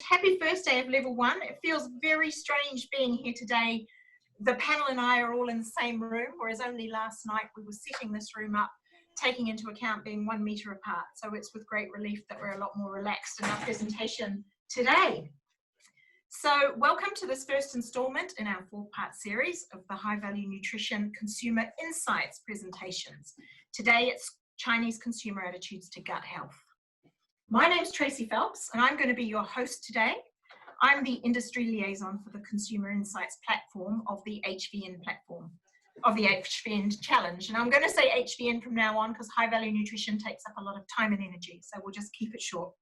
Happy first day of level 1. It feels very strange being here today. The panel and I are all in the same room, whereas only last night we were setting this room up, taking into account being 1 metre apart. So it's with great relief that we're a lot more relaxed in our presentation today. So welcome to this first instalment in our 4-part series of the High Value Nutrition Consumer Insights presentations. Today it's Chinese consumer attitudes to gut health. My name's Tracy Phelps and I'm going to be your host today. I'm the industry liaison for the Consumer Insights platform of the HVN platform, of the HVN challenge. And I'm going to say HVN from now on because high value nutrition takes up a lot of time and energy. So we'll just keep it short.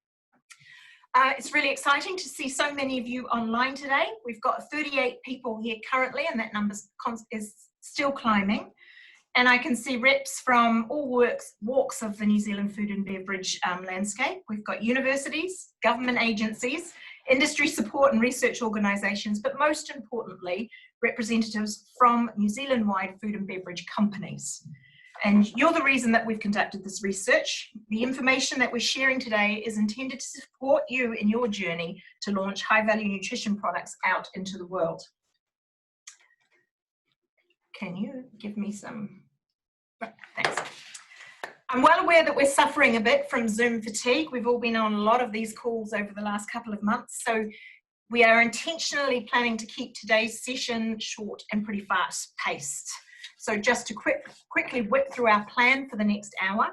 It's really exciting to see so many of you online today. We've got 38 people here currently and that number is still climbing. And I can see reps from all walks of the New Zealand food and beverage landscape. We've got universities, government agencies, industry support and research organisations, but most importantly, representatives from New Zealand-wide food and beverage companies. And you're the reason that we've conducted this research. The information that we're sharing today is intended to support you in your journey to launch high-value nutrition products out into the world. Can you give me some? Thanks. I'm well aware that we're suffering a bit from Zoom fatigue. We've all been on a lot of these calls over the last couple of months, so we are intentionally planning to keep today's session short and pretty fast-paced. So just to quickly whip through our plan for the next hour,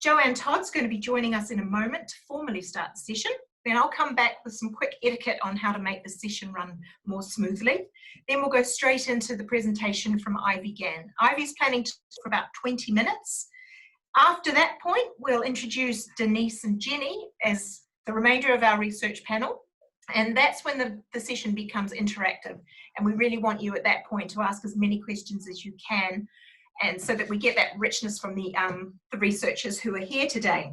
Joanne Todd's going to be joining us in a moment to formally start the session. Then I'll come back with some quick etiquette on how to make the session run more smoothly. Then we'll go straight into the presentation from Ivy Gann. Ivy's planning to talk for about 20 minutes. After that point, we'll introduce Denise and Jenny as the remainder of our research panel. And that's when the session becomes interactive. And we really want you at that point to ask as many questions as you can, and so that we get that richness from the researchers who are here today.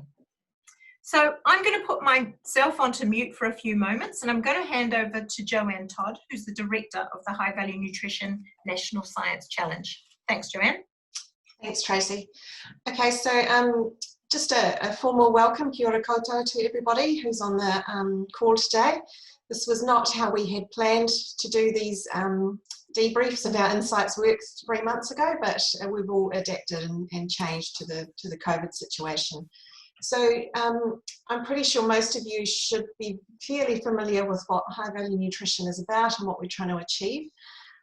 So I'm going to put myself onto mute for a few moments, and I'm going to hand over to Joanne Todd, who's the director of the High Value Nutrition National Science Challenge. Thanks, Joanne. Thanks, Tracy. Okay, so just a formal welcome, kia ora koutou, to everybody who's on the call today. This was not how we had planned to do these debriefs of our insights work 3 months ago, but we've all adapted and changed to the COVID situation. So I'm pretty sure most of you should be fairly familiar with what high value nutrition is about and what we're trying to achieve.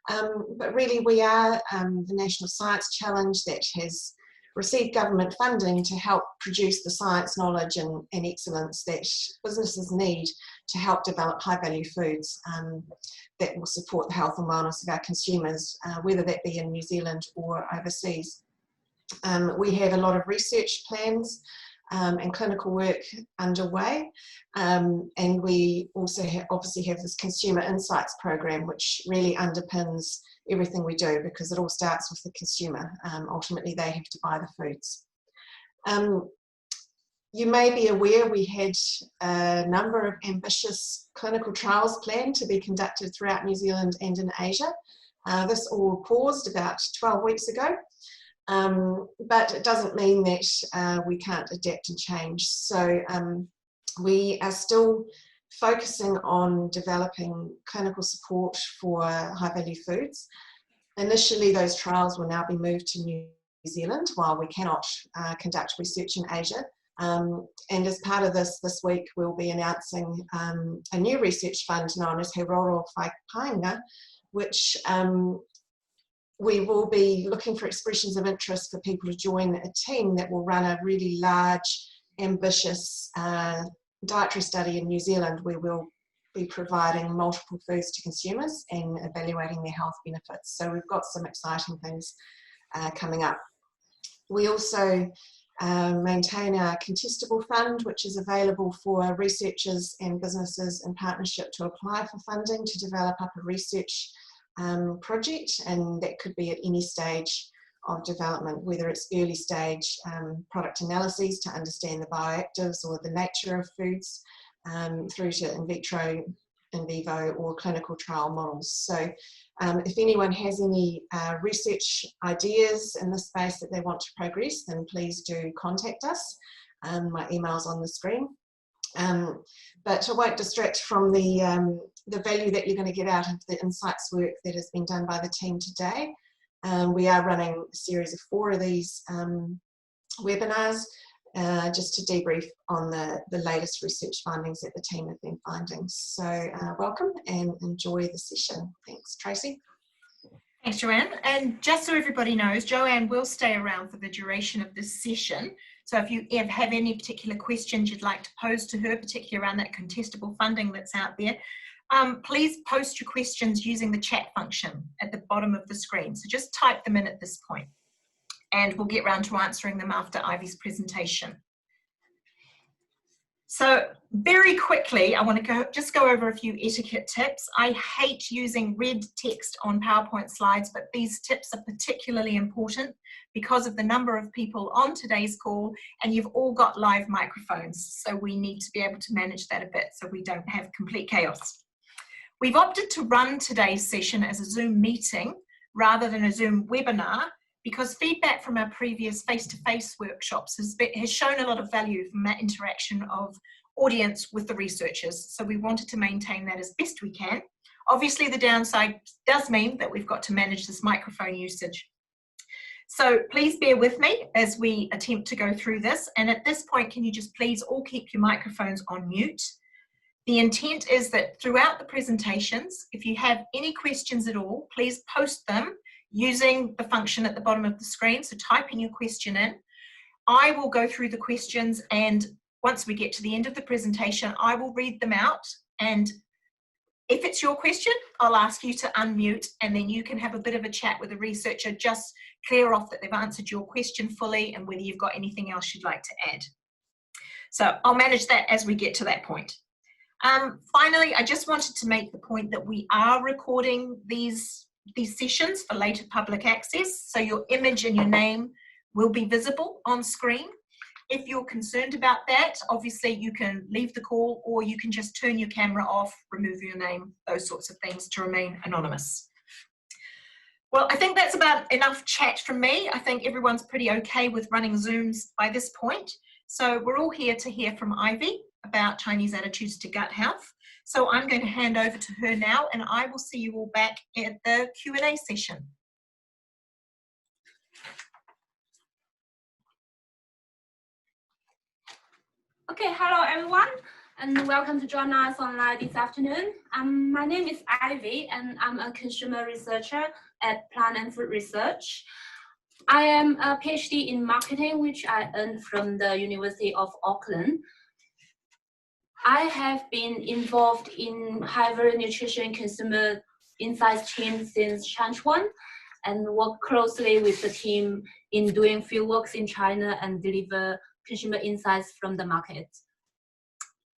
But really we are the National Science Challenge that has received government funding to help produce the science, knowledge and excellence that businesses need to help develop high value foods that will support the health and wellness of our consumers, whether that be in New Zealand or overseas. We have a lot of research plans and clinical work underway, and we also obviously have this Consumer Insights program, which really underpins everything we do because it all starts with the consumer. Ultimately, they have to buy the foods. You may be aware we had a number of ambitious clinical trials planned to be conducted throughout New Zealand and in Asia. This all paused about 12 weeks ago. But it doesn't mean that we can't adapt and change. So we are still focusing on developing clinical support for high value foods. Initially, those trials will now be moved to New Zealand while we cannot conduct research in Asia. And as part of this week, we'll be announcing a new research fund known as He Roro Whai Painga, which we will be looking for expressions of interest for people to join a team that will run a really large, ambitious dietary study in New Zealand where we'll be providing multiple foods to consumers and evaluating their health benefits. So we've got some exciting things coming up. We also maintain our contestable fund, which is available for researchers and businesses in partnership to apply for funding to develop up a research project, and that could be at any stage of development, whether it's early stage product analyses to understand the bioactives or the nature of foods, through to in vitro, in vivo or clinical trial models. So if anyone has any research ideas in this space that they want to progress, then please do contact us. My email's on the screen. But I won't distract from the value that you're going to get out of the insights work that has been done by the team today. We are running a series of 4 of these webinars just to debrief on the latest research findings that the team have been finding. So welcome and enjoy the session. Thanks, Tracy. Thanks, Joanne. And just so everybody knows, Joanne will stay around for the duration of this session. So if you have any particular questions you'd like to pose to her, particularly around that contestable funding that's out there, please post your questions using the chat function at the bottom of the screen. So just type them in at this point, and we'll get round to answering them after Ivy's presentation. So very quickly, I want to just go over a few etiquette tips. I hate using red text on PowerPoint slides, but these tips are particularly important because of the number of people on today's call, and you've all got live microphones. So we need to be able to manage that a bit so we don't have complete chaos. We've opted to run today's session as a Zoom meeting rather than a Zoom webinar, because feedback from our previous face-to-face workshops has shown a lot of value from that interaction of audience with the researchers. So we wanted to maintain that as best we can. Obviously, the downside does mean that we've got to manage this microphone usage. So please bear with me as we attempt to go through this. And at this point, can you just please all keep your microphones on mute? The intent is that throughout the presentations, if you have any questions at all, please post them using the function at the bottom of the screen. So typing your question in. I will go through the questions, and once we get to the end of the presentation, I will read them out. And if it's your question, I'll ask you to unmute, and then you can have a bit of a chat with the researcher, just clear off that they've answered your question fully and whether you've got anything else you'd like to add. So I'll manage that as we get to that point. Finally, I just wanted to make the point that we are recording these sessions for later public access, so your image and your name will be visible on screen. If you're concerned about that, obviously you can leave the call, or you can just turn your camera off, remove your name, those sorts of things to remain anonymous. Well, I think that's about enough chat from me. I think everyone's pretty okay with running Zooms by this point. So we're all here to hear from Ivy about Chinese attitudes to gut health. So I'm going to hand over to her now, and I will see you all back at the Q&A session. Okay, hello everyone, and welcome to join us online this afternoon. My name is Ivy, and I'm a consumer researcher at Plant and Food Research. I am a PhD in marketing, which I earned from the University of Auckland. I have been involved in high-value nutrition consumer insights team since Chanchuan, and work closely with the team in doing fieldworks in China and deliver consumer insights from the market.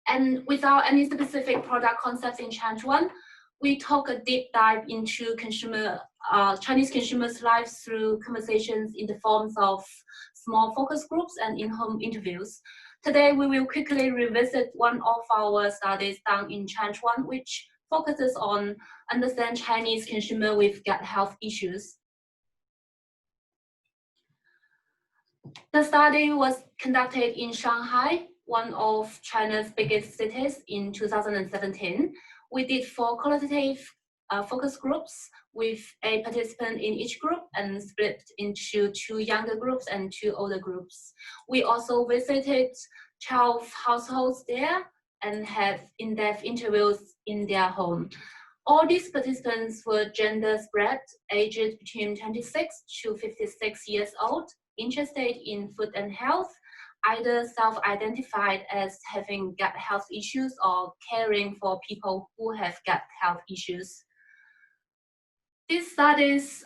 And without any specific product concepts in Chanchuan, we talk a deep dive into Chinese consumers' lives through conversations in the forms of small focus groups and in-home interviews. Today, we will quickly revisit one of our studies done in Chanchuan, which focuses on understand Chinese consumer with gut health issues. The study was conducted in Shanghai, one of China's biggest cities, in 2017. We did 4 qualitative focus groups with a participant in each group and split into 2 younger groups and 2 older groups. We also visited 12 households there and had in-depth interviews in their home. All these participants were gender spread, aged between 26 to 56 years old, interested in food and health, either self-identified as having gut health issues or caring for people who have gut health issues. These studies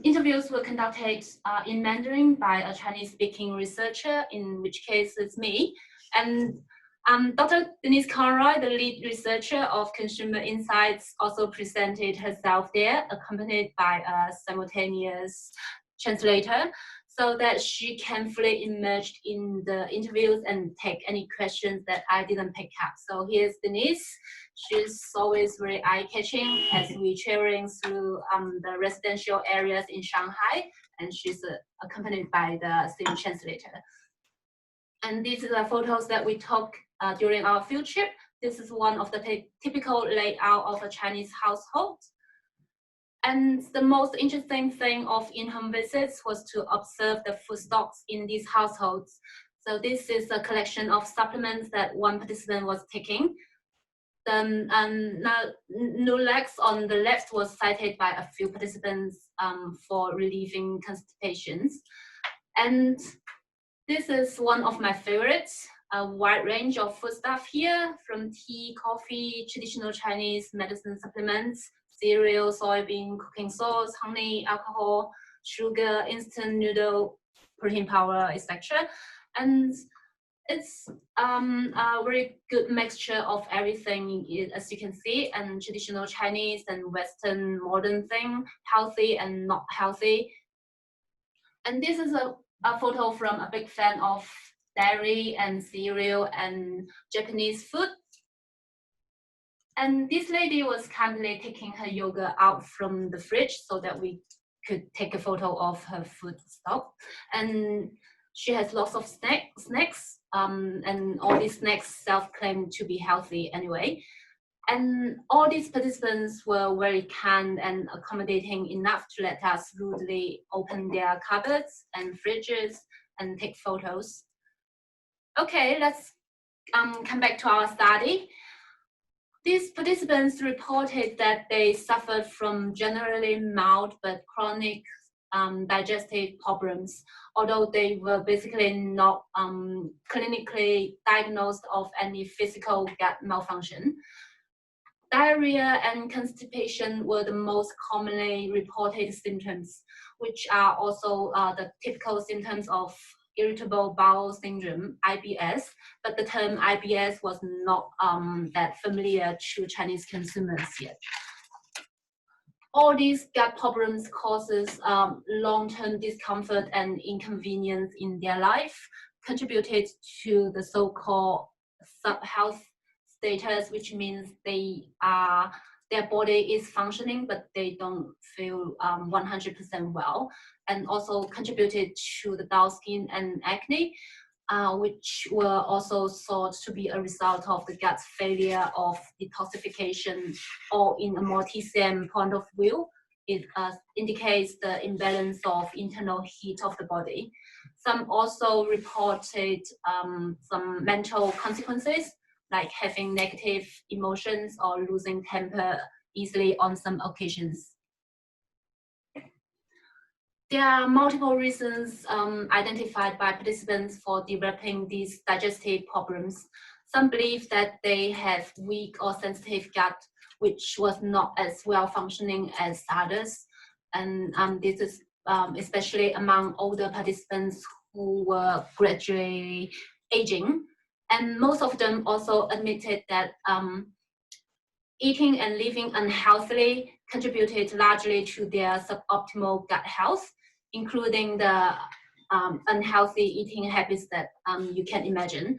interviews were conducted in Mandarin by a Chinese-speaking researcher, in which case it's me. And Dr. Denise Conroy, the lead researcher of Consumer Insights, also presented herself there, accompanied by a simultaneous translator, so that she can fully immerse in the interviews and take any questions that I didn't pick up. So here's Denise. She's always very eye-catching as we're traveling through the residential areas in Shanghai, and she's accompanied by the same translator. And these are the photos that we took during our field trip. This is one of the typical layout of a Chinese household. And the most interesting thing of in-home visits was to observe the food stocks in these households. So this is a collection of supplements that one participant was taking. The Nulex on the left was cited by a few participants for relieving constipations. And this is one of my favorites, a wide range of foodstuff here, from tea, coffee, traditional Chinese medicine supplements, cereal, soybean, cooking sauce, honey, alcohol, sugar, instant noodle, protein powder, etc. And it's a very good mixture of everything, as you can see, and traditional Chinese and Western modern thing, healthy and not healthy. And this is a photo from a big fan of dairy and cereal and Japanese food. And this lady was kindly taking her yogurt out from the fridge so that we could take a photo of her food stock. And she has lots of snacks, and all these snacks self-claim to be healthy anyway. And all these participants were very kind and accommodating enough to let us rudely open their cupboards and fridges and take photos. Okay, let's come back to our study. These participants reported that they suffered from generally mild but chronic digestive problems, although they were basically not clinically diagnosed of any physical gut malfunction. Diarrhea and constipation were the most commonly reported symptoms, which are also the typical symptoms of irritable bowel syndrome, IBS, but the term IBS was not that familiar to Chinese consumers yet. All these gut problems causes long-term discomfort and inconvenience in their life, contributed to the so-called sub-health status, which means their body is functioning, but they don't feel 100% well, and also contributed to the dull skin and acne, which were also thought to be a result of the gut failure of detoxification, or in a more TCM point of view, it indicates the imbalance of internal heat of the body. Some also reported some mental consequences, like having negative emotions or losing temper easily on some occasions. There are multiple reasons identified by participants for developing these digestive problems. Some believe that they have weak or sensitive gut, which was not as well functioning as others. And this is especially among older participants who were gradually aging. And most of them also admitted that eating and living unhealthily contributed largely to their suboptimal gut health, including the unhealthy eating habits that you can imagine.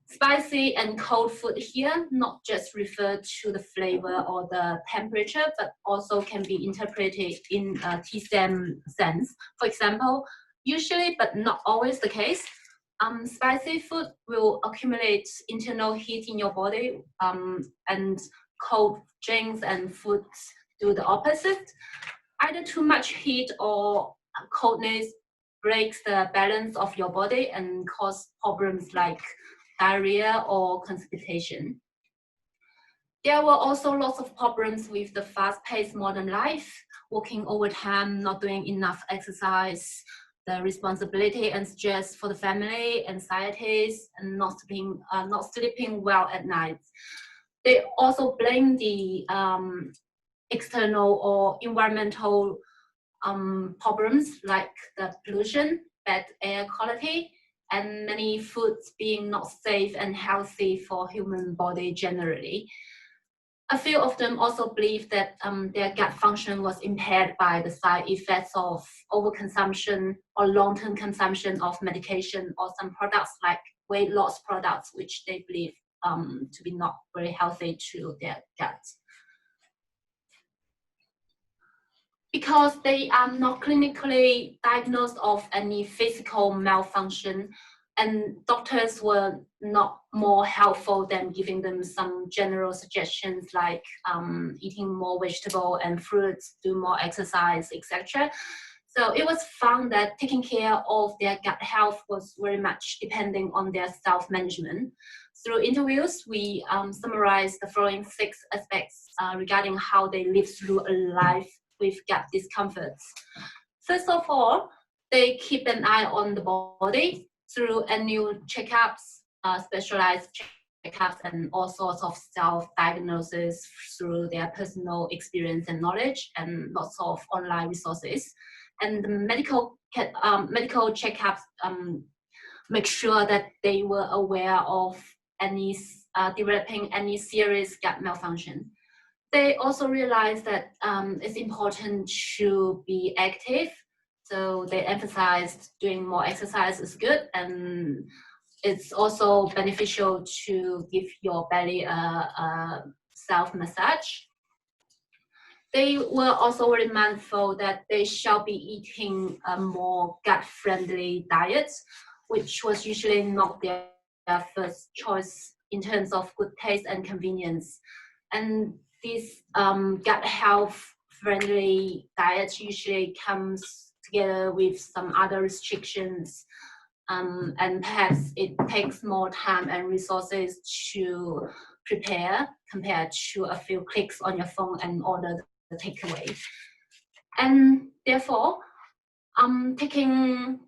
Spicy and cold food here not just refer to the flavor or the temperature, but also can be interpreted in a TCM sense. For example, usually but not always the case, spicy food will accumulate internal heat in your body, and cold drinks and foods do the opposite. Either too much heat or coldness breaks the balance of your body and cause problems like diarrhea or constipation. There were also lots of problems with the fast-paced modern life, working overtime, not doing enough exercise, the responsibility and stress for the family, anxieties, and not sleeping well at night. They also blame the external or environmental problems like the pollution, bad air quality, and many foods being not safe and healthy for human body generally. A few of them also believe that their gut function was impaired by the side effects of overconsumption or long-term consumption of medication or some products like weight loss products, which they believe to be not very healthy to their gut. Because they are not clinically diagnosed of any physical malfunction, and doctors were not more helpful than giving them some general suggestions like eating more vegetable and fruits, do more exercise, etc. So it was found that taking care of their gut health was very much depending on their self-management. Through interviews, we summarized the following 6 aspects regarding how they live through a life with gut discomforts. First of all, they keep an eye on the body through annual checkups, specialized checkups, and all sorts of self-diagnosis through their personal experience and knowledge, and lots of online resources. And the medical checkups make sure that they were aware of any developing any serious gut malfunction. They also realized that it's important to be active. So they emphasized doing more exercise is good, and it's also beneficial to give your belly a self-massage. They were also very mindful that they shall be eating a more gut-friendly diet, which was usually not their first choice in terms of good taste and convenience. And this gut health-friendly diet usually comes together with some other restrictions, and perhaps it takes more time and resources to prepare compared to a few clicks on your phone and order the takeaway. And therefore, taking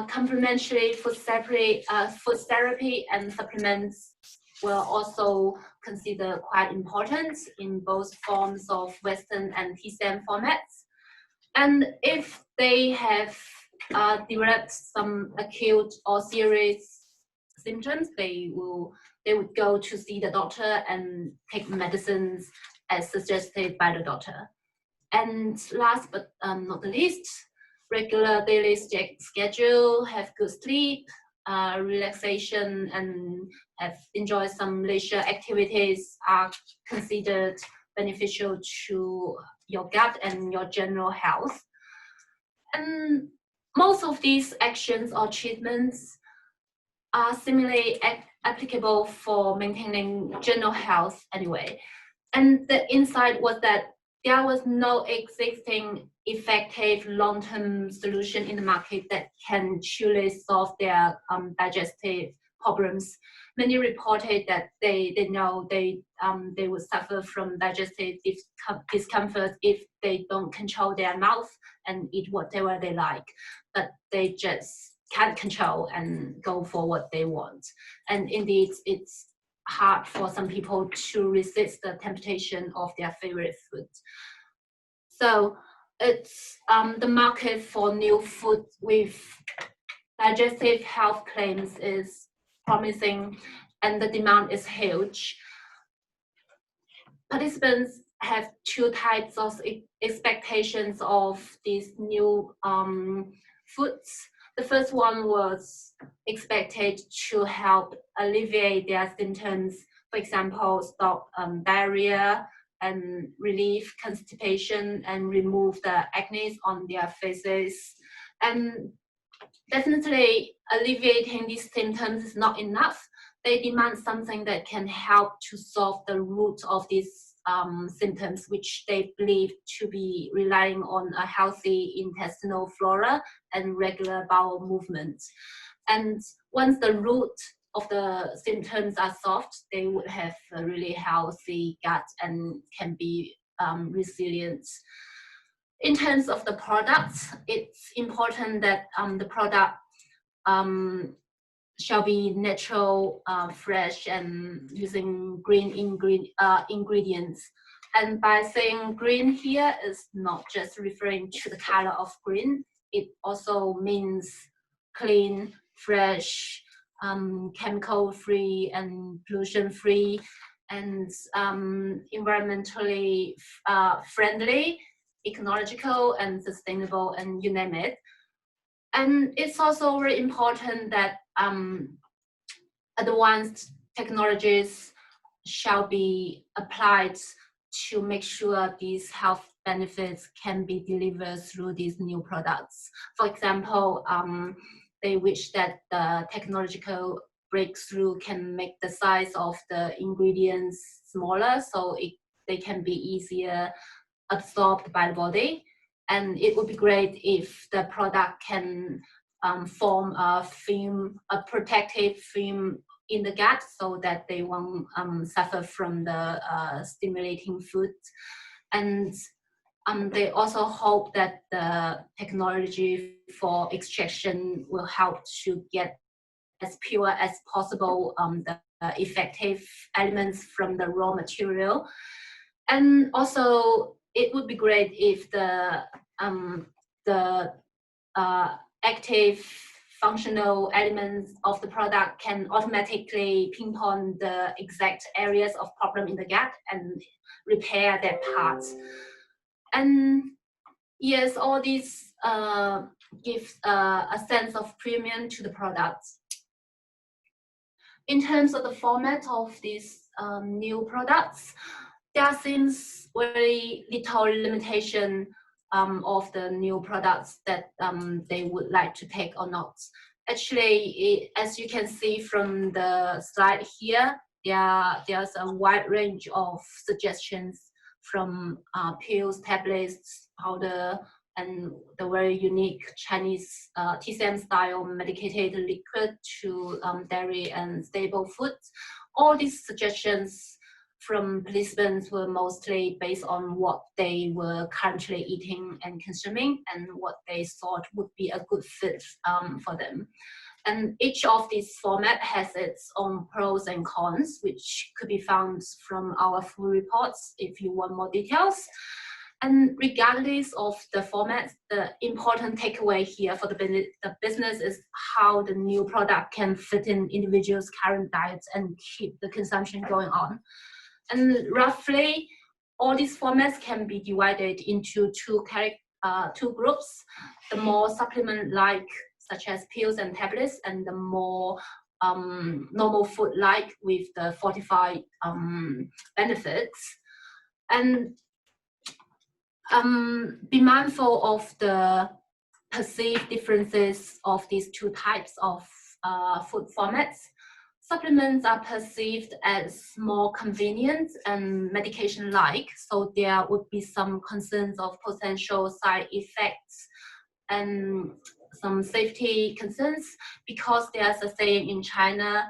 complementary food therapy and supplements were also considered quite important in both forms of Western and TCM formats. And if they have developed some acute or serious symptoms, they would go to see the doctor and take medicines as suggested by the doctor. And last but not the least, regular daily schedule, have good sleep, relaxation, and enjoy some leisure activities are considered beneficial to your gut and your general health. And most of these actions or treatments are similarly applicable for maintaining general health anyway. And the insight was that there was no existing effective long-term solution in the market that can truly solve their digestive problems. Many reported that they know they would suffer from digestive discomfort if they don't control their mouth and eat whatever they like, but they just can't control and go for what they want. And indeed, it's hard for some people to resist the temptation of their favorite food. So it's the market for new food with digestive health claims is promising, and the demand is huge. Participants have 2 types of expectations of these new foods. The first one was expected to help alleviate their symptoms, for example, stop diarrhea and relieve constipation and remove the acne on their faces. And definitely alleviating these symptoms is not enough. They demand something that can help to solve the root of these symptoms, which they believe to be relying on a healthy intestinal flora and regular bowel movements. And once the root of the symptoms are solved, they would have a really healthy gut and can be resilient. In terms of the products, it's important that the product shall be natural, fresh, and using green ingredients. And by saying green here is not just referring to the color of green, it also means clean, fresh, chemical-free and pollution-free, and environmentally friendly, ecological and sustainable, and you name it. And it's also very important that advanced technologies shall be applied to make sure these health benefits can be delivered through these new products. For example, they wish that the technological breakthrough can make the size of the ingredients smaller, so they can be easier absorbed by the body. And it would be great if the product can form a film, a protective film in the gut, so that they won't suffer from the stimulating food. And they also hope that the technology for extraction will help to get as pure as possible the effective elements from the raw material. And also, it would be great if the active functional elements of the product can automatically pinpoint the exact areas of problem in the gut and repair that part. And yes, all these gives a sense of premium to the product. In terms of the format of these new products, there seems very little limitation of the new products that they would like to take or not. Actually, as you can see from the slide here, there's a wide range of suggestions from pills, tablets, powder, and the very unique Chinese TCM style medicated liquid to dairy and staple foods. All these suggestions from participants were mostly based on what they were currently eating and consuming and what they thought would be a good fit for them. And each of these formats has its own pros and cons, which could be found from our full reports if you want more details. And regardless of the format, the important takeaway here for the business is how the new product can fit in individuals' current diets and keep the consumption going on. And roughly, all these formats can be divided into two groups: the more supplement-like, such as pills and tablets, and the more normal food-like with the fortified benefits. And be mindful of the perceived differences of these two types of food formats. Supplements are perceived as more convenient and medication-like, so there would be some concerns of potential side effects and some safety concerns, because there's a saying in China,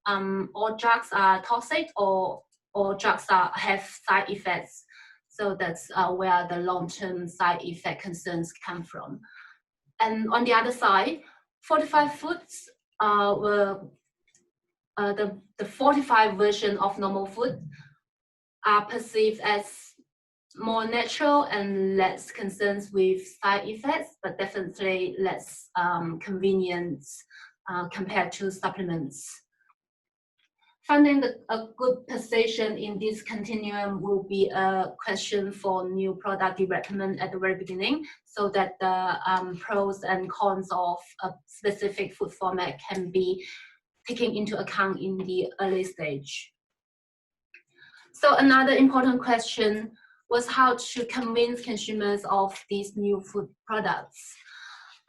all drugs are toxic or all drugs have side effects. So that's where the long-term side effect concerns come from. And on the other side, fortified foods were the fortified version of normal food are perceived as more natural and less concerns with side effects, but definitely less convenient compared to supplements. Finding a good position in this continuum will be a question for new product development at the very beginning, so that the pros and cons of a specific food format can be taken into account in the early stage. So another important question was how to convince consumers of these new food products.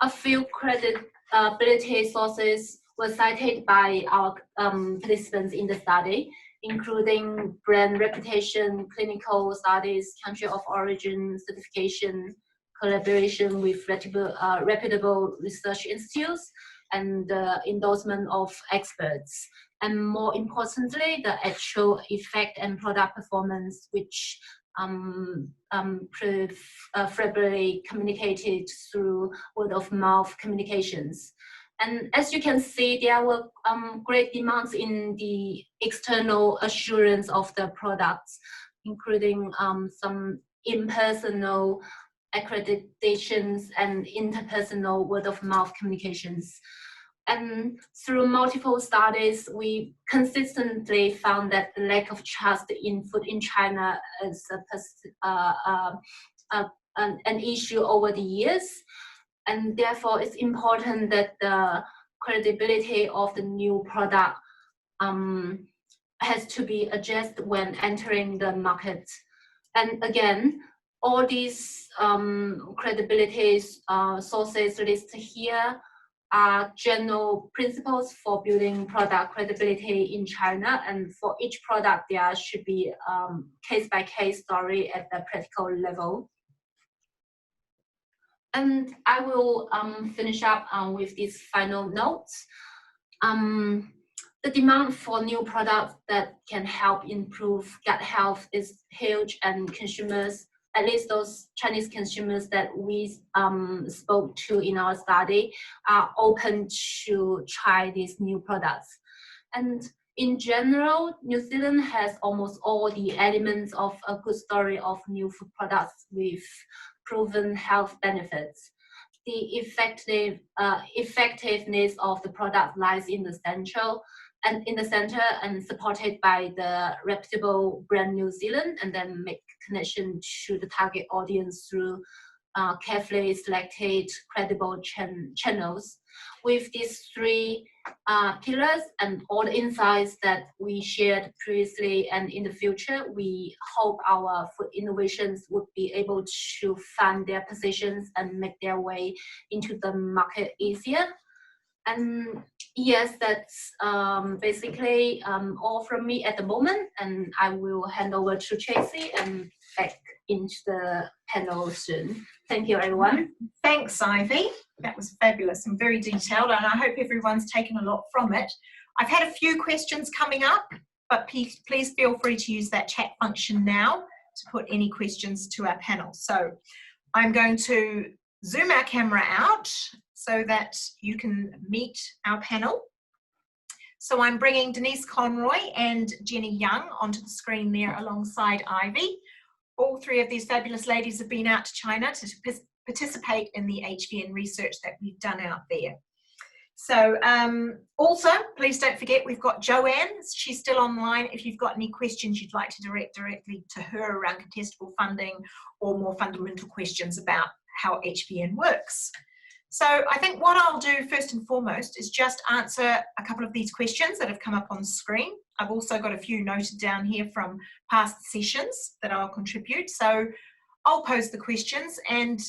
A few credibility sources were cited by our participants in the study, including brand reputation, clinical studies, country of origin certification, collaboration with reputable research institutes, and the endorsement of experts. And more importantly, the actual effect and product performance, which preferably communicated through word-of-mouth communications. And as you can see, there were great demands in the external assurance of the products, including some impersonal accreditations and interpersonal word-of-mouth communications. And through multiple studies, we consistently found that the lack of trust in food in China is an issue over the years. And therefore, it's important that the credibility of the new product has to be addressed when entering the market. And again, all these credibility sources listed here are general principles for building product credibility in China, and for each product there should be case-by-case story at the practical level. And I will finish up with these final notes. The demand for new products that can help improve gut health is huge, and consumers, at least those Chinese consumers that we spoke to in our study, are open to try these new products. And in general, New Zealand has almost all the elements of a good story of new food products with proven health benefits. The effectiveness of the product lies in the center and supported by the reputable brand New Zealand, and then make connection to the target audience through carefully selected credible channels. With these three pillars and all the insights that we shared previously and in the future, we hope our food innovations would be able to find their positions and make their way into the market easier. And yes, that's basically all from me at the moment, and I will hand over to Tracy and back into the panel soon. Thank you, everyone. Thanks, Ivy. That was fabulous and very detailed, and I hope everyone's taken a lot from it. I've had a few questions coming up, but please feel free to use that chat function now to put any questions to our panel. So I'm going to zoom our camera out so that you can meet our panel. So I'm bringing Denise Conroy and Jenny Young onto the screen there alongside Ivy. All three of these fabulous ladies have been out to China to participate in the HVN research that we've done out there. So also, please don't forget, we've got Joanne. She's still online. If you've got any questions you'd like to direct directly to her around contestable funding or more fundamental questions about how HVN works. So I think what I'll do first and foremost is just answer a couple of these questions that have come up on the screen. I've also got a few noted down here from past sessions that I'll contribute. So I'll pose the questions and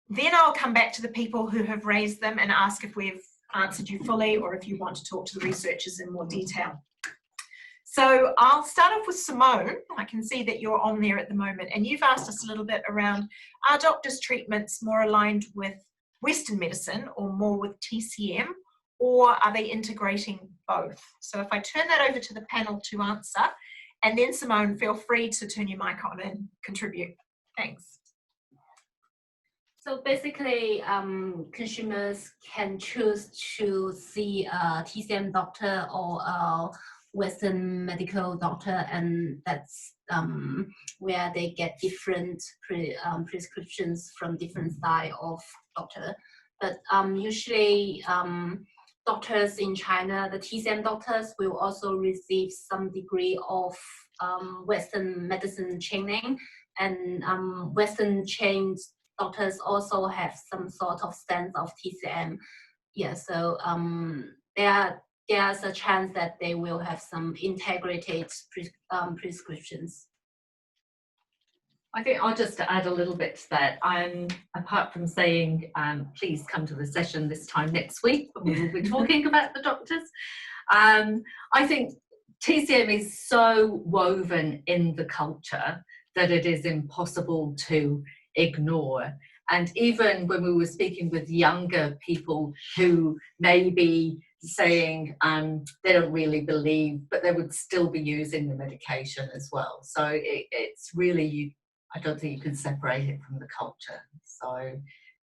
then I'll come back to the people who have raised them and ask if we've answered you fully or if you want to talk to the researchers in more detail. So I'll start off with Simone. I can see that you're on there at the moment, and you've asked us a little bit around, are doctors' treatments more aligned with Western medicine or more with TCM, or are they integrating both? So if I turn that over to the panel to answer, and then Simone, feel free to turn your mic on and contribute. Thanks. So basically, consumers can choose to see a TCM doctor or a Western medical doctor, and that's where they get different prescriptions from different style of doctor. But usually doctors in China, the TCM doctors, will also receive some degree of Western medicine training, and Western trained doctors also have some sort of sense of TCM. Yeah, so there's a chance that they will have some integrated prescriptions. I think I'll just add a little bit to that. Apart from saying, please come to the session this time next week when we will be talking about the doctors. I think TCM is so woven in the culture that it is impossible to ignore. And even when we were speaking with younger people who may be saying they don't really believe, but they would still be using the medication as well. So it's really, I don't think you can separate it from the culture. So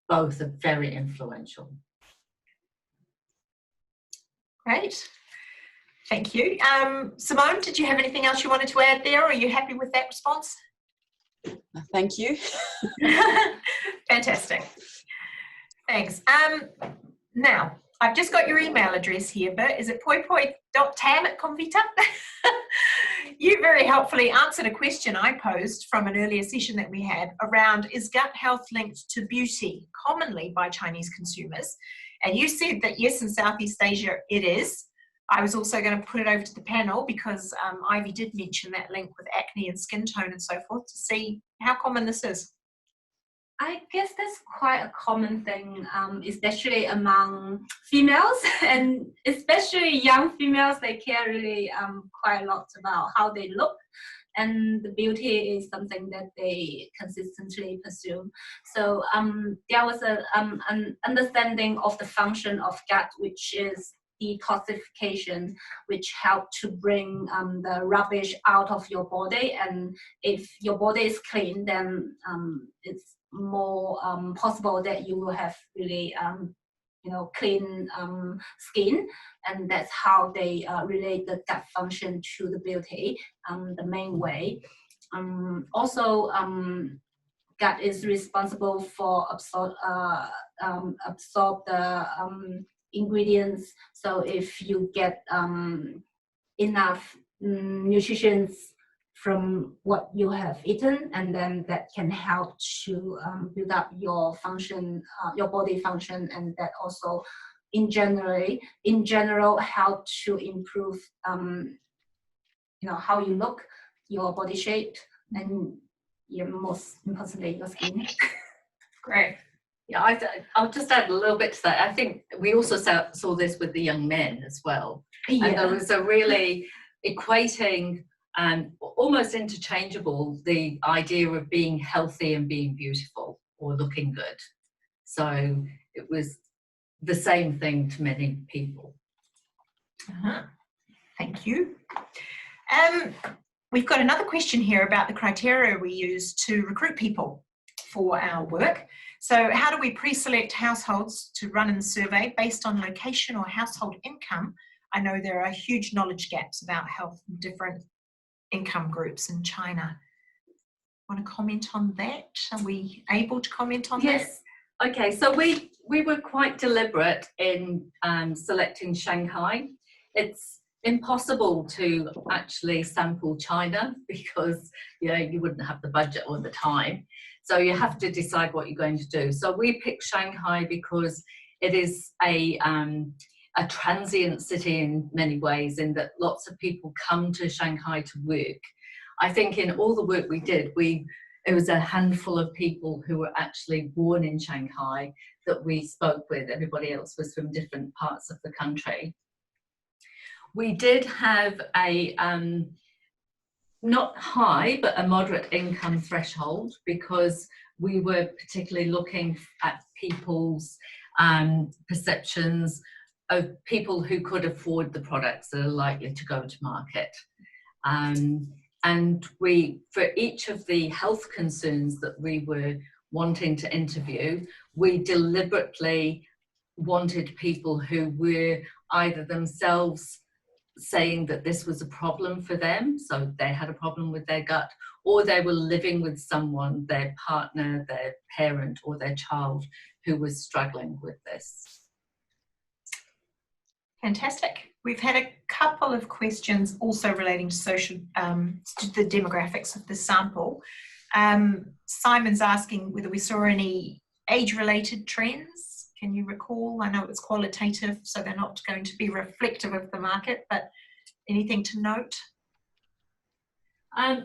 both are very influential. Great. Thank you. Simone, did you have anything else you wanted to add there, or are you happy with that response? Thank you. Fantastic. Thanks. Now, I've just got your email address here, but is it poipoi.tam@convita? You very helpfully answered a question I posed from an earlier session that we had around, is gut health linked to beauty commonly by Chinese consumers? And you said that yes, in Southeast Asia it is. I was also going to put it over to the panel because Ivy did mention that link with acne and skin tone and so forth, to see how common this is. I guess that's quite a common thing, especially among females, and especially young females. They care really quite a lot about how they look, and the beauty is something that they consistently pursue. So there was an understanding of the function of gut, which is detoxification, which help to bring the rubbish out of your body. And if your body is clean, then it's more possible that you will have really clean skin, and that's how they relate the gut function to the beauty, the main way. Also, gut is responsible for absorb the ingredients. So if you get enough nutrition from what you have eaten, and then that can help to build up your function, your body function, and that also in general help to improve how you look, your body shape, and most importantly your skin. Great. Yeah, I'll just add a little bit to that. I think we also saw this with the young men as well. Yeah. And there was a really equating and almost interchangeable the idea of being healthy and being beautiful or looking good. So it was the same thing to many people. Thank you. We've got another question here about the criteria we use to recruit people for our work. So how do we pre-select households to run in the survey based on location or household income? I know there are huge knowledge gaps about health in different income groups in China. Want to comment on that? Are we able to comment on that? Yes. Okay, so we were quite deliberate in selecting Shanghai. It's impossible to actually sample China because you wouldn't have the budget or the time. So you have to decide what you're going to do. So we picked Shanghai because it is a transient city in many ways, in that lots of people come to Shanghai to work. I think in all the work we did, it was a handful of people who were actually born in Shanghai that we spoke with. Everybody else was from different parts of the country. We did have a not high, but a moderate income threshold, because we were particularly looking at people's perceptions of people who could afford the products that are likely to go to market. And we, for each of the health concerns that we were wanting to interview, we deliberately wanted people who were either themselves saying that this was a problem for them, so they had a problem with their gut, or they were living with someone, their partner, their parent, or their child who was struggling with this. Fantastic. We've had a couple of questions also relating to social, to the demographics of the sample. Simon's asking whether we saw any age-related trends. Can you recall? I know it's qualitative, so they're not going to be reflective of the market, but anything to note?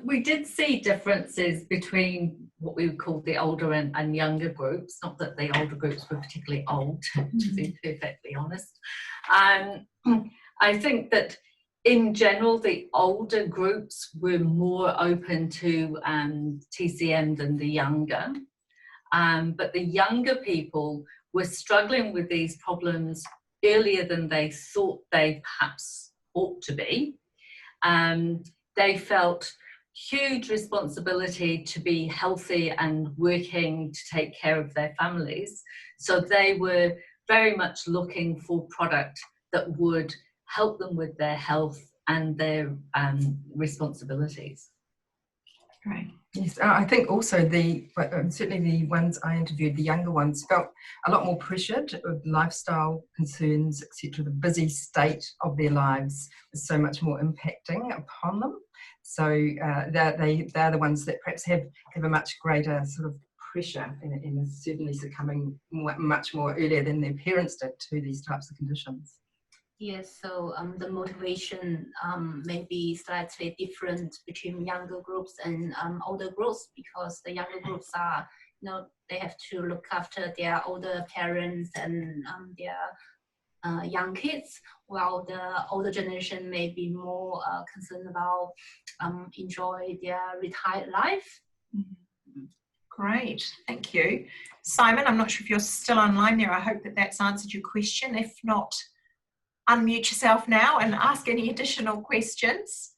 We did see differences between what we would call the older and younger groups. Not that the older groups were particularly old, to be perfectly honest. I think that in general, the older groups were more open to TCM than the younger. But the younger people were struggling with these problems earlier than they thought they perhaps ought to be. They felt huge responsibility to be healthy and working to take care of their families. So they were very much looking for product that would help them with their health and their responsibilities. Right. Yes, I think also certainly the ones I interviewed, the younger ones, felt a lot more pressured with lifestyle concerns, etc. The busy state of their lives is so much more impacting upon them. So they're the ones that perhaps have a much greater sort of pressure and certainly succumbing much more earlier than their parents did to these types of conditions. Yes, so the motivation may be slightly different between younger groups and older groups, because the younger groups are, they have to look after their older parents and their young kids, while the older generation may be more concerned about enjoy their retired life. Great, thank you. Simon, I'm not sure if you're still online there. I hope that that's answered your question. If not, unmute yourself now and ask any additional questions.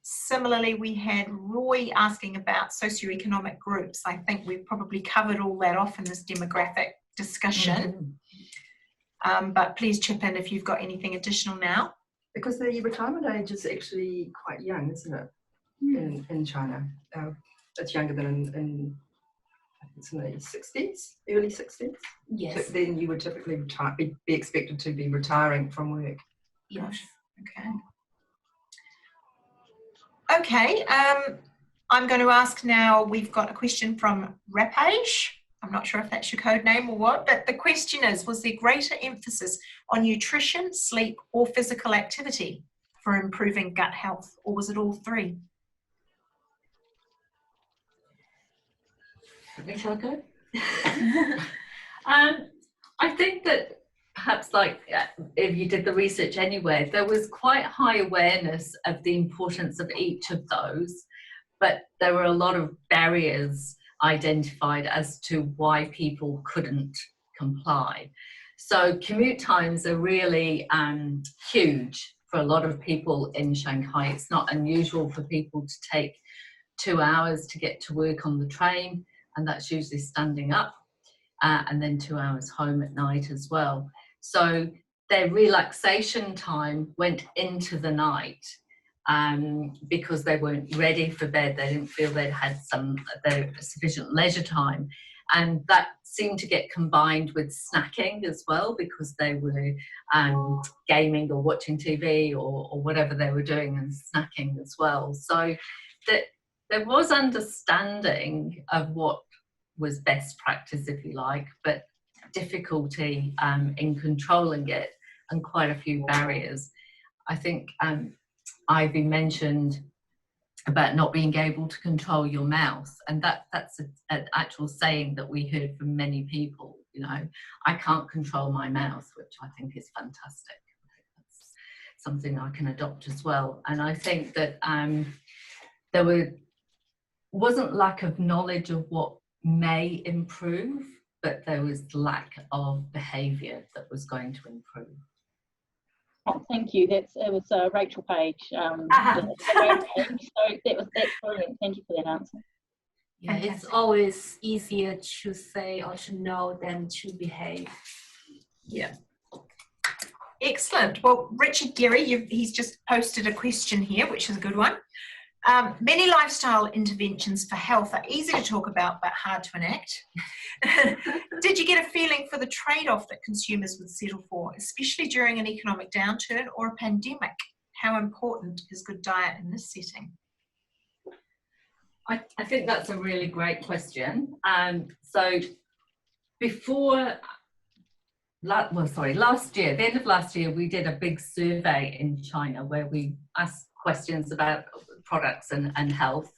Similarly, we had Roy asking about socioeconomic groups. I think we've probably covered all that off in this demographic discussion. But please chip in if you've got anything additional now. Because the retirement age is actually quite young, isn't it, in China? It's younger than in it's in the 60s, early 60s. Yes. Then you would typically be expected to be retiring from work. Yes. Okay, I'm going to ask now, we've got a question from Rapage. I'm not sure if that's your code name or what, but the question is, was there greater emphasis on nutrition, sleep, or physical activity for improving gut health, or was it all three? Shall I go? I think that perhaps, like, if you did the research anyway, there was quite high awareness of the importance of each of those, but there were a lot of barriers identified as to why people couldn't comply. So commute times are really huge for a lot of people in Shanghai. It's not unusual for people to take 2 hours to get to work on the train, and that's usually standing up, and then 2 hours home at night as well. So their relaxation time went into the night because they weren't ready for bed. They didn't feel they'd had sufficient leisure time. And that seemed to get combined with snacking as well, because they were gaming or watching TV or whatever they were doing, and snacking as well. So that there was understanding of what was best practice, if you like, but difficulty in controlling it, and quite a few barriers. I think Ivy mentioned about not being able to control your mouth, and that's an actual saying that we heard from many people. I can't control my mouth, which I think is fantastic. That's something I can adopt as well. And I think that there wasn't lack of knowledge of what may improve, but there was lack of behaviour that was going to improve. Oh, thank you. It was Rachel Page. So that's brilliant. Thank you for that answer. Yeah, it's always easier to say or to know than to behave. Yeah. Excellent. Well, Richard Geary, he's just posted a question here, which is a good one. Many lifestyle interventions for health are easy to talk about but hard to enact. Did you get a feeling for the trade-off that consumers would settle for, especially during an economic downturn or a pandemic? How important is good diet in this setting? I think that's a really great question. So last year, the end of last year, we did a big survey in China where we asked questions about products and health.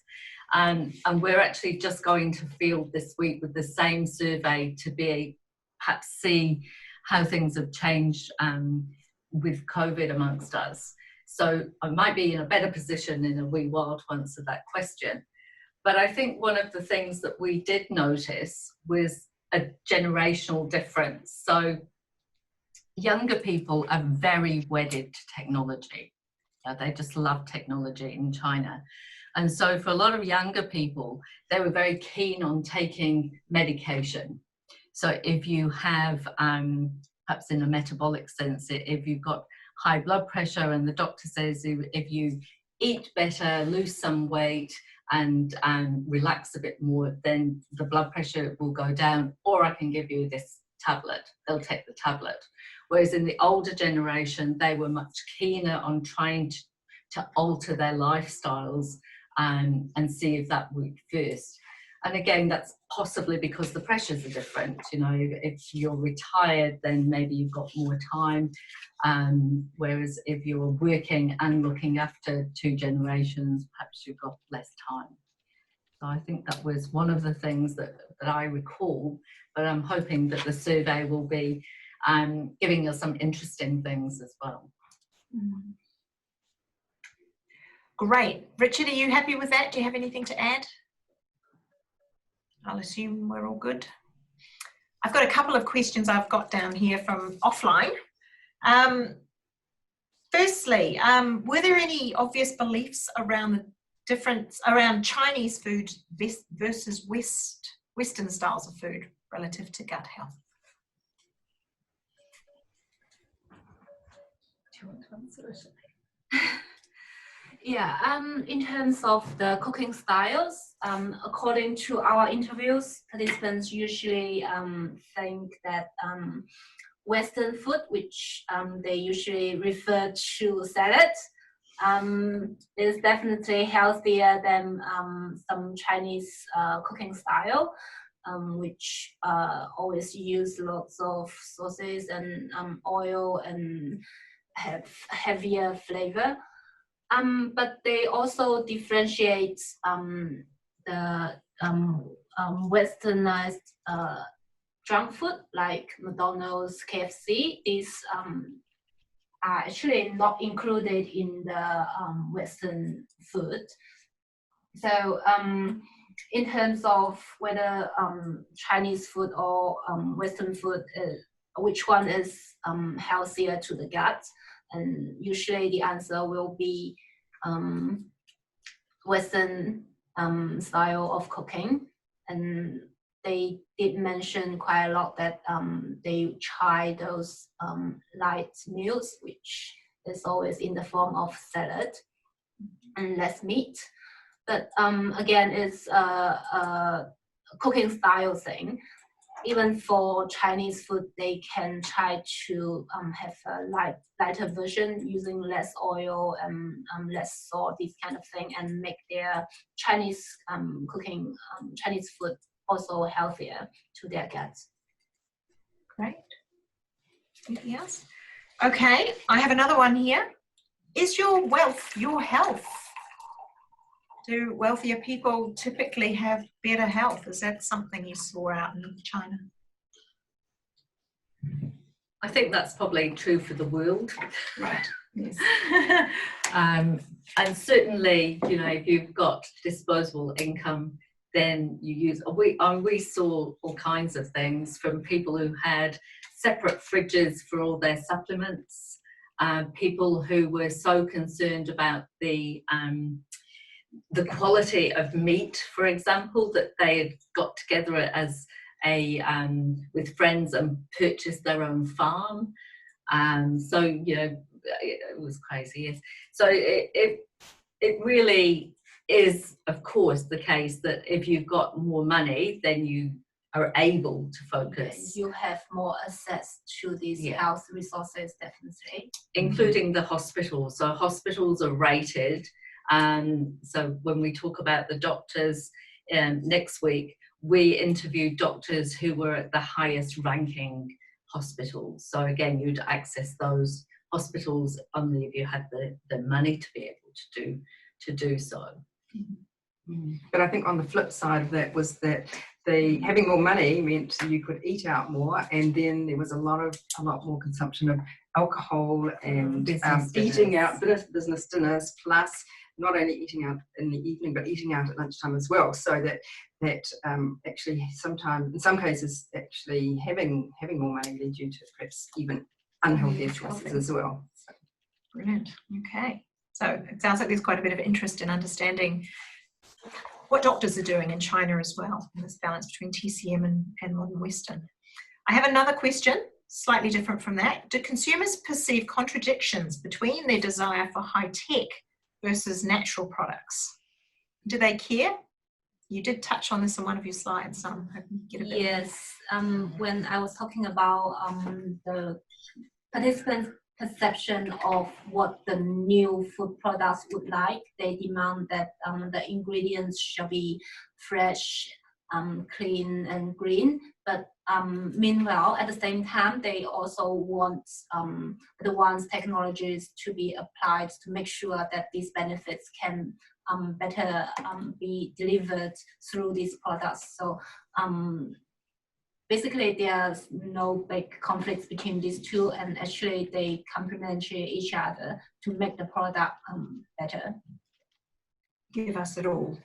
And we're actually just going to field this week with the same survey to perhaps see how things have changed with COVID amongst us. So I might be in a better position in a wee while to answer that question. But I think one of the things that we did notice was a generational difference. So younger people are very wedded to technology. They just love technology in China. And so for a lot of younger people, they were very keen on taking medication. So if you have, perhaps in a metabolic sense, if you've got high blood pressure and the doctor says if you eat better, lose some weight, and relax a bit more, then the blood pressure will go down, or I can give you this tablet. They'll take the tablet. Whereas in the older generation, they were much keener on trying to alter their lifestyles and see if that worked first. And again, that's possibly because the pressures are different. You know, if you're retired, then maybe you've got more time. Whereas if you're working and looking after 2 generations, perhaps you've got less time. So I think that was one of the things that I recall, but I'm hoping that the survey will be giving us some interesting things as well. Great. Richard, are you happy with that? Do you have anything to add? I'll assume we're all good. I've got a couple of questions I've got down here from offline. Firstly, were there any obvious beliefs around the difference around Chinese food versus Western styles of food relative to gut health? Do you want to answer it? Yeah, in terms of the cooking styles, according to our interviews, participants usually think that Western food, which they usually refer to salad, is definitely healthier than some Chinese cooking style, which always use lots of sauces and oil and have heavier flavor. But they also differentiate the westernized junk food like McDonald's, KFC. These are actually not included in the Western food. So in terms of whether Chinese food or Western food, which one is healthier to the gut, and usually the answer will be Western style of cooking. And they did mention quite a lot that they try those light meals, which is always in the form of salad and less meat. But again, it's a cooking style thing. Even for Chinese food, they can try to have a lighter version using less oil and less salt, this kind of thing, and make their Chinese cooking, Chinese food also healthier to their gut. Great. Anything else? Okay, I have another one here. Is your wealth your health? Do wealthier people typically have better health? Is that something you saw out in China? I think that's probably true for the world. Right. Yes. And certainly, you know, if you've got disposable income, then you use, we saw all kinds of things from people who had separate fridges for all their supplements, people who were so concerned about the quality of meat, for example, that they had got together as with friends and purchased their own farm. So, you know, it was crazy, yes. So it really is, of course, the case that if you've got more money, then you are able to focus. You have more access to these health resources, definitely. Including the hospitals. So hospitals are rated. So when we talk about the doctors next week, we interviewed doctors who were at the highest ranking hospitals. So again, you'd access those hospitals only if you had the money to be able to do so. But I think on the flip side of that was that having more money meant you could eat out more, and then there was a lot more consumption of alcohol and eating out, business dinners, plus not only eating out in the evening but eating out at lunchtime as well. So that actually sometimes, in some cases, actually having more money led you to perhaps even unhealthier choices as well. So. Brilliant. Okay. So it sounds like there's quite a bit of interest in understanding what doctors are doing in China as well, and this balance between TCM and modern Western. I have another question, slightly different from that. Do consumers perceive contradictions between their desire for high-tech versus natural products? Do they care? You did touch on this in one of your slides, so I'm hoping you get a bit. Yes, when I was talking about the participants' perception of what the new food products would like, they demand that the ingredients shall be fresh, clean and green. But meanwhile, at the same time, they also want advanced technologies to be applied to make sure that these benefits can better be delivered through these products. So basically, there's no big conflicts between these two, and actually they complement each other to make the product better. Give us it all.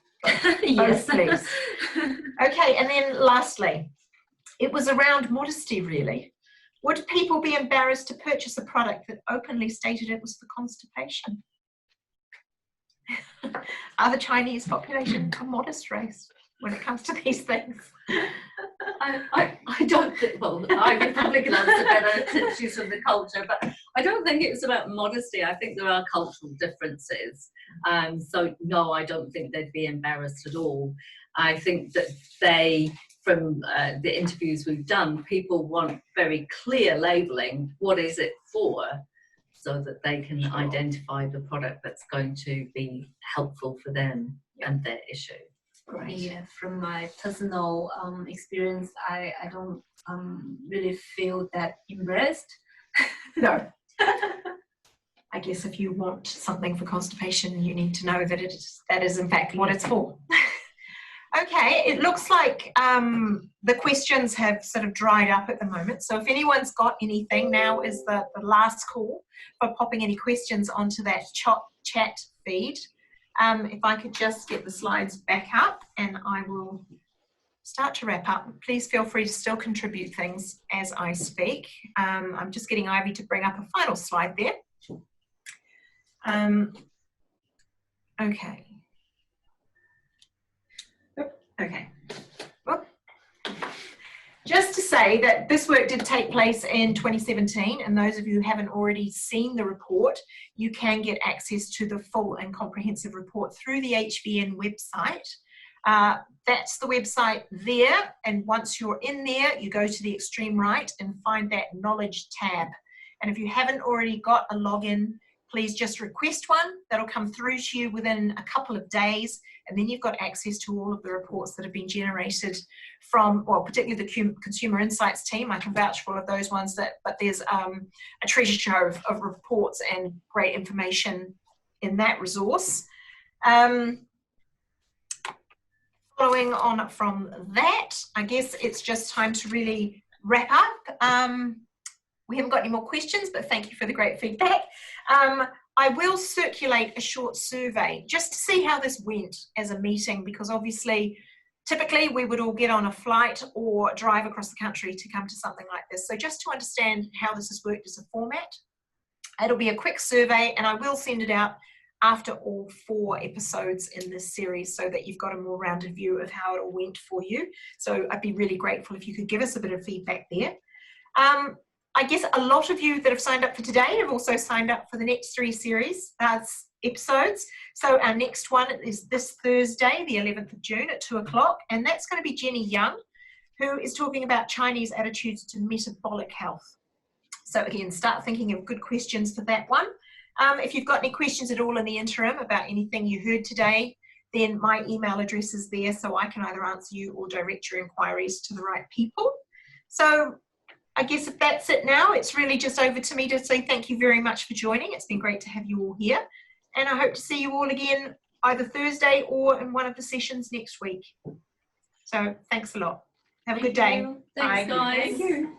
Yes, please. Okay, and then lastly, it was around modesty, really. Would people be embarrassed to purchase a product that openly stated it was for constipation? Are the Chinese population a modest race when it comes to these things? I don't think, well, I probably can answer better issues from the culture, but I don't think it's about modesty. I think there are cultural differences. So no, I don't think they'd be embarrassed at all. I think that they, from the interviews we've done, people want very clear labeling. What is it for? So that they can identify the product that's going to be helpful for them and their issue. Great. Yeah, from my personal experience, I don't really feel that embarrassed. No. I guess if you want something for constipation, you need to know that that is in fact what it's for. Okay, it looks like the questions have sort of dried up at the moment. So if anyone's got anything, now is the last call for popping any questions onto that chat feed. If I could just get the slides back up and I will start to wrap up. Please feel free to still contribute things as I speak. I'm just getting Ivy to bring up a final slide there. Okay. Okay. Well, just to say that this work did take place in 2017, and those of you who haven't already seen the report, you can get access to the full and comprehensive report through the HVN website. That's the website there, and once you're in there, you go to the extreme right and find that knowledge tab. And if you haven't already got a login, please just request one. That'll come through to you within a couple of days, and then you've got access to all of the reports that have been generated from, well, particularly the Consumer Insights team. I can vouch for all of those ones, but there's a treasure trove of reports and great information in that resource. Following on from that, I guess it's just time to really wrap up. We haven't got any more questions, but thank you for the great feedback. I will circulate a short survey just to see how this went as a meeting, because obviously, typically we would all get on a flight or drive across the country to come to something like this. So just to understand how this has worked as a format, it'll be a quick survey and I will send it out after all 4 episodes in this series so that you've got a more rounded view of how it all went for you. So I'd be really grateful if you could give us a bit of feedback there. I guess a lot of you that have signed up for today have also signed up for the next 3 series episodes. So our next one is this Thursday, the 11th of June at 2 o'clock, and that's going to be Jenny Young, who is talking about Chinese attitudes to metabolic health. So again, start thinking of good questions for that one. If you've got any questions at all in the interim about anything you heard today, then my email address is there so I can either answer you or direct your inquiries to the right people. So I guess if that's it now, it's really just over to me to say thank you very much for joining. It's been great to have you all here. And I hope to see you all again either Thursday or in one of the sessions next week. So thanks a lot. Have a good day. Thanks, Bye. guys. Thank you.